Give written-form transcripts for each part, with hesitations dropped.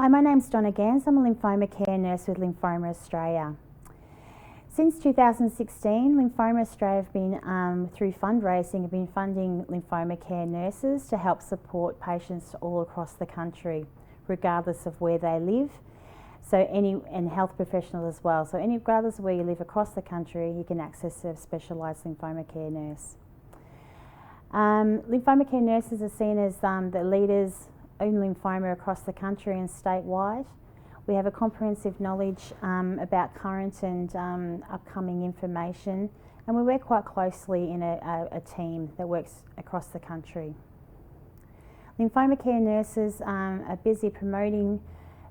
Hi, my name's Donna Gairns. I'm a Lymphoma Care Nurse with Lymphoma Australia. Since 2016, Lymphoma Australia have been, through fundraising, have been funding Lymphoma Care Nurses to help support patients all across the country, regardless of where they live. And health professionals as well. So regardless of where you live across the country, you can access a specialised Lymphoma Care Nurse. Lymphoma Care Nurses are seen as the leaders in lymphoma across the country and statewide. We have a comprehensive knowledge about current and upcoming information, and we work quite closely in a team that works across the country. Lymphoma Care Nurses are busy promoting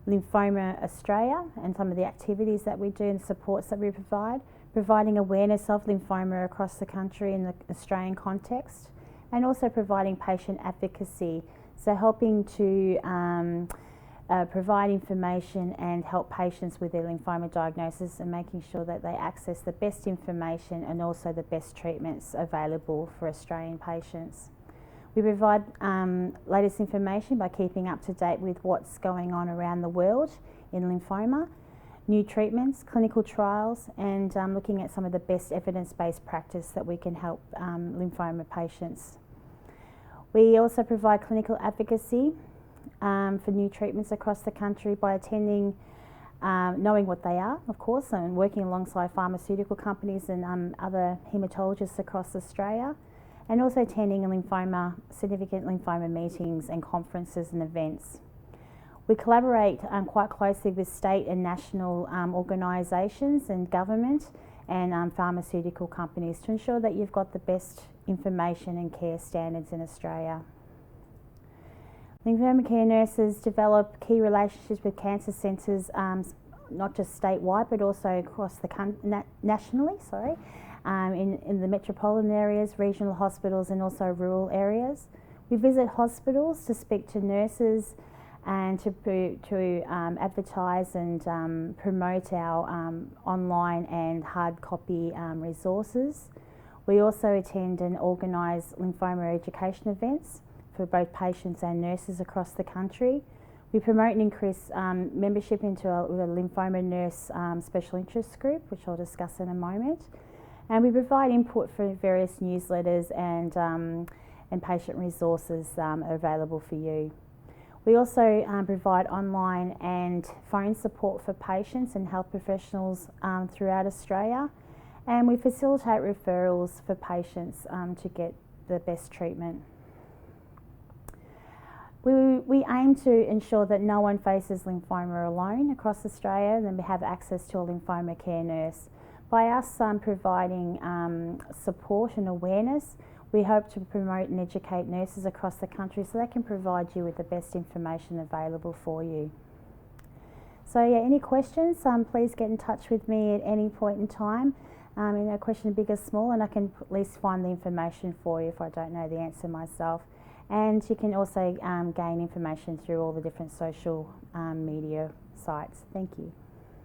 Lymphoma Australia and some of the activities that we do and supports that we provide, providing awareness of lymphoma across the country in the Australian context, and also providing patient advocacy, so helping to provide information and help patients with their lymphoma diagnosis and making sure that they access the best information and also the best treatments available for Australian patients. We provide latest information by keeping up to date with what's going on around the world in lymphoma, new treatments, clinical trials, and looking at some of the best evidence-based practice that we can help lymphoma patients. We also provide clinical advocacy for new treatments across the country by attending, knowing what they are, of course, and working alongside pharmaceutical companies and other haematologists across Australia, and also attending significant lymphoma meetings and conferences and events. We collaborate quite closely with state and national organisations and government and pharmaceutical companies to ensure that you've got the best information and care standards in Australia. Lymphoma Care Nurses develop key relationships with cancer centres, not just statewide but also across the nationally, in the metropolitan areas, regional hospitals and also rural areas. We visit hospitals to speak to nurses and to advertise and promote our online and hard copy resources. We also attend and organise lymphoma education events for both patients and nurses across the country. We promote and increase membership into a lymphoma nurse special interest group, which I'll discuss in a moment. And we provide input for various newsletters and patient resources available for you. We also provide online and phone support for patients and health professionals throughout Australia, and we facilitate referrals for patients to get the best treatment. We aim to ensure that no one faces lymphoma alone across Australia, and then we have access to a Lymphoma Care Nurse. By us providing support and awareness, we hope to promote and educate nurses across the country so they can provide you with the best information available for you. So yeah, any questions, please get in touch with me at any point in time. Question big or small, and I can at least find the information for you if I don't know the answer myself. And you can also gain information through all the different social media sites. Thank you.